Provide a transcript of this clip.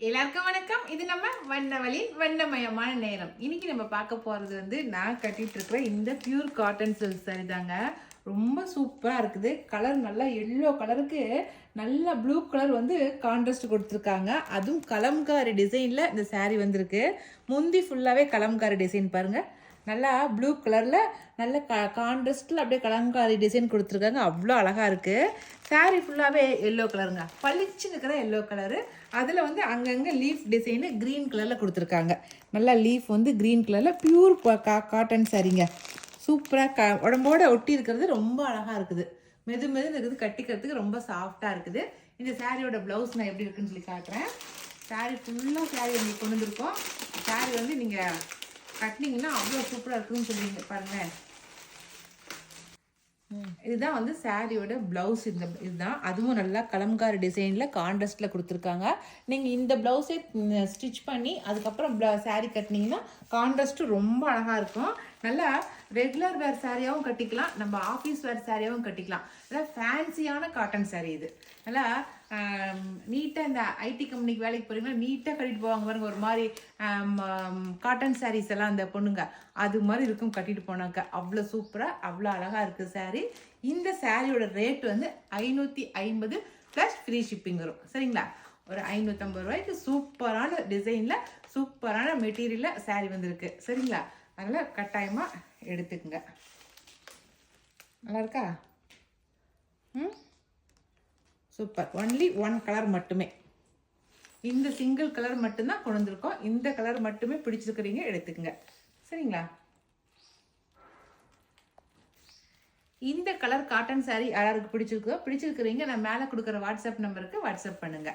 எல்லாருக்கும் வணக்கம். இது நம்ம வண்ணவழி வண்ணமயமான நேரம். இன்னைக்கு நம்ம பார்க்க போறது நான் கட்டிட்டு இருக்கிற இந்த பியூர் காட்டன் சில்க் சாரி தாங்க. ரொம்ப சூப்பரா இருக்குது. கலர் நல்லா எல்லோ கலருக்கு நல்ல ப்ளூ கலர் கான்ட்ராஸ்ட் கொடுத்துருக்காங்க. அதுவும் கலம்காரி டிசைன்ல இந்த சாரி வந்திருக்கு. முந்தி ஃபுல்லாவே கலம்காரி டிசைன் பாருங்க. நல்லா ப்ளூ கலர்ல நல்ல கான்ட்ராஸ்ட்ல அப்படியே கலம்காரி டிசைன் கொடுத்துருக்காங்க. அவ்வளோ அழகா இருக்கு. சாரி ஃபுல்லாவே எல்லோ கலருங்க, பளிச்சுன்னு இருக்கிற எல்லோ கலரு. அதில் அங்கங்கே லீஃப் டிசைனு க்ரீன் கலரில் கொடுத்துருக்காங்க. நல்லா லீஃப் க்ரீன் கலரில் பியூர் காட்டன் சாரிங்க. சூப்பராக உடம்போட ஒட்டி இருக்கிறது ரொம்ப அழகாக இருக்குது. மெது இருக்குது, கட்டிக்கிறதுக்கு ரொம்ப சாஃப்டாக இருக்குது. இந்த சாரியோட ப்ளவுஸ் நான் எப்படி இருக்குன்னு சொல்லி காட்டுறேன். சாரி ஃபுல்லாக சாரி உங்களுக்கு கொண்டு வந்திருக்கோம். சாரி நீங்கள் கட்டினீங்கன்னா அவ்வளோ சூப்பராக இருக்குதுன்னு சொல்லுவீங்க பாருங்கள். இதுதான் சாரியோட பிளவுஸ். இதுதான், அதுவும் நல்லா கலம்காரி டிசைன்ல கான்ட்ராஸ்ட்ல கொடுத்துருக்காங்க. நீங்க இந்த பிளவுஸை ஸ்டிச் பண்ணி அதுக்கப்புறம் சாரி கட்டினீங்கன்னா கான்ட்ராஸ்ட் ரொம்ப அழகா இருக்கும். நல்லா ரெகுலர் வேர் சாரியாகவும் கட்டிக்கலாம், நம்ம ஆஃபீஸ் வேர் சாரியாகவும் கட்டிக்கலாம். நல்லா ஃபேன்சியான காட்டன் சாரி இது. நல்லா நீட்டாக இந்த ஐடி கம்பெனிக்கு வேலைக்கு போகிறீங்கன்னா நீட்டாக கட்டிட்டு போவாங்க பாருங்க. ஒரு மாதிரி காட்டன் சாரீஸ் எல்லாம் அந்த பொண்ணுங்க அது மாதிரி இருக்கும் கட்டிட்டு போனாக்க. அவ்வளோ சூப்பராக அவ்வளோ அழகாக இருக்குது சாரீ. இந்த சாரியோட ரேட் 550 ப்ளஸ் ஃப்ரீ ஷிப்பிங் வரும். சரிங்களா? ஒரு 550 ரூபாய்க்கு சூப்பரான டிசைனில் சூப்பரான மெட்டீரியலில் சாரீ வந்திருக்கு. சரிங்களா? அதனால் கட்டாயமாக எடுத்துக்குங்க. நல்லா இருக்கா? சூப்பர். ஒன்லி ஒன் கலர் மட்டுமே, இந்த சிங்கிள் கலர் மட்டும்தான் கொண்டு வந்திருக்கோம். இந்த கலர் மட்டுமே பிடிச்சிருக்கிறீங்க, எடுத்துக்கங்க. சரிங்களா? இந்த கலர் காட்டன் சாரி யாருக்கு பிடிச்சிருக்கோ பிடிச்சிருக்கிறீங்க, நான் மேலே கொடுக்குற வாட்ஸ்அப் நம்பருக்கு வாட்ஸ்அப் பண்ணுங்க.